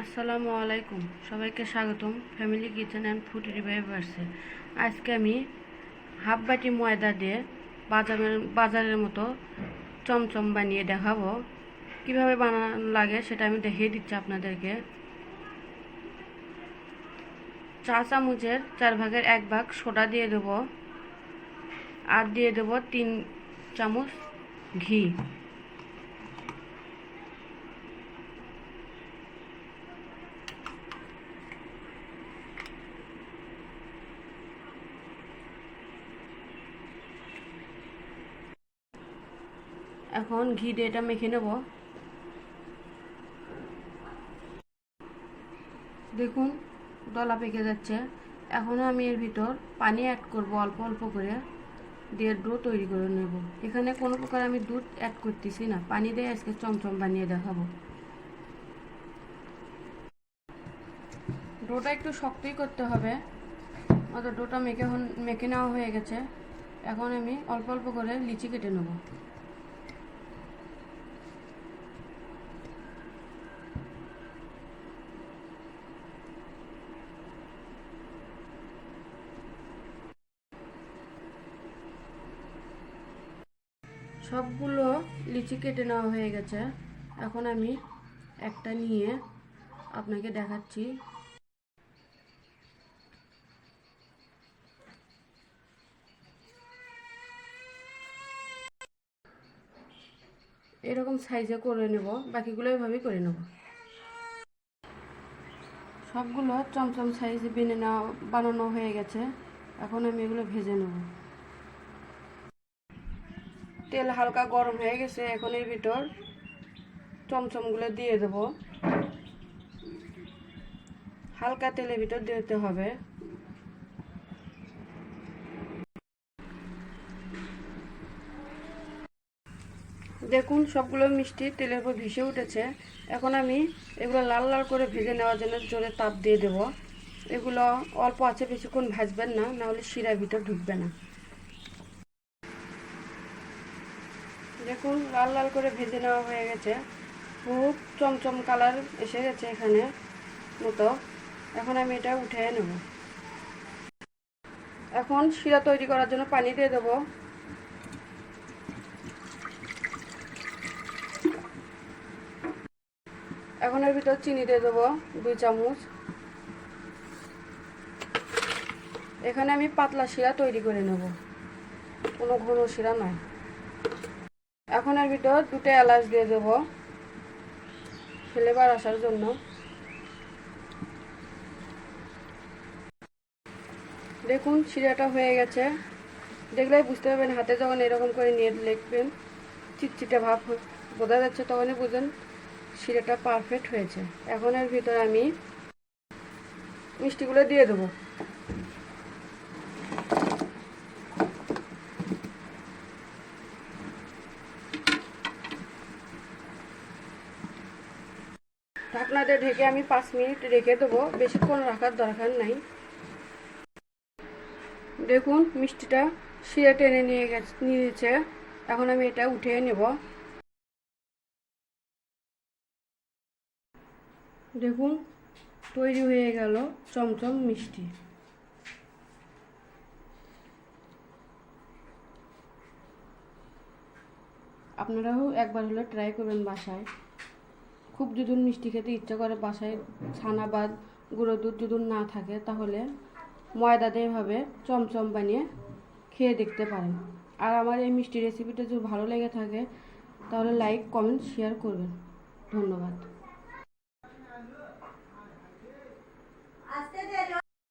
আসসালামু আলাইকুম, সবাইকে স্বাগতম ফ্যামিলি কিচেন অ্যান্ড ফুড রিভাইভার্সে। আজকে আমি হাফ বাটি ময়দা দিয়ে বাজারের মতো চমচম বানিয়ে দেখাবো। কিভাবে বানানো লাগে সেটা আমি দেখিয়ে দিচ্ছি আপনাদেরকে। 4 চামচের 1/4 সোডা দিয়ে দেবো, আর দিয়ে দেবো 3 চামচ ঘি। এখন ঘি দিয়ে এটা মেখে নেব। দেখুন দলা পেকে যাচ্ছে। এখনও আমি এর ভিতর পানি অ্যাড করব অল্প অল্প করে, দিয়ে ডো তৈরি করে নেব। এখানে কোনো প্রকার আমি দুধ অ্যাড করতেছি না, পানি দিয়ে আজকে চমচম বানিয়ে দেখাবো। ডোটা একটু শক্তই করতে হবে। আমাদের ডোটা মেখে নেওয়া হয়ে গেছে। এখন আমি অল্প অল্প করে লিচি কেটে নেব। সবগুলো লিচি কেটে নেওয়া হয়ে গেছে। এখন আমি একটা নিয়ে আপনাকে দেখাচ্ছি। এরকম সাইজে করে নেব, বাকিগুলো এভাবেই করে নেব। সবগুলো চমচম সাইজে বানানো হয়ে গেছে। এখন আমি এগুলো ভেজে নেব। তেল হালকা গরম হয়ে গেছে। এখন এর ভিতর চমচমগুলো দিয়ে দেব। হালকা তেলের ভিতর দিতে হবে। দেখুন সবগুলো মিষ্টি তেলের উপর ভেসে উঠেছে। এখন আমি এগুলো লাল লাল করে ভেজে নেওয়ার জন্য জোরে তাপ দিয়ে দেব। এগুলো অল্প আছে, বেশিক্ষণ ভাজবেন না, নাহলে শিরার ভিতর ঢুকবে না। দেখুন লাল লাল করে ভেজে নেওয়া হয়ে গেছে। খুব চমচম কালার এসে গেছে এখানে মতো। এখন আমি এটা উঠিয়ে নেব। এখন শিরা তৈরি করার জন্য পানি দিয়ে দেবো। এখন এর ভিতর চিনি দিয়ে দেবো 2 চামচ। এখানে আমি পাতলা শিরা তৈরি করে নেব, কোনো ঘন শিরা নয়। এখন এর ভিতর 2টা এলাচ দিয়ে দেবো ফ্লেভার আসার জন্য। দেখুন শিরাটা হয়ে গেছে। দেখলেই বুঝতে পারবেন, হাতে যখন এরকম করে নিয়ে লিখবেন চিটচিটে ভাব বোঝা যাচ্ছে, তখনই বুঝবেন শিরাটা পারফেক্ট হয়েছে। এখন এর ভিতর আমি মিষ্টিগুলো দিয়ে দেবো। ঢাকনা দিয়ে ঢেকে আমি 5 মিনিট রেখে দেবো, বেশিক্ষণ রাখার দরকার নাই। দেখুন মিষ্টিটা শিরা টেনে নিয়েছে। এখন আমি এটা উঠিয়ে নেব। দেখুন তৈরি হয়ে গেল চমচম মিষ্টি। আপনারাও একবার হলে ট্রাই করবেন বাসায়। খুব যদি মিষ্টি খেতে ইচ্ছা করে, বাসায় ছানা বা গুঁড়ো দুধ যদি না থাকে, তাহলে ময়দা দিয়ে এভাবে চমচম বানিয়ে খেয়ে দেখতে পারেন। আর আমার এই মিষ্টি রেসিপিটা যদি ভালো লেগে থাকে, তাহলে লাইক কমেন্ট শেয়ার করবেন। ধন্যবাদ।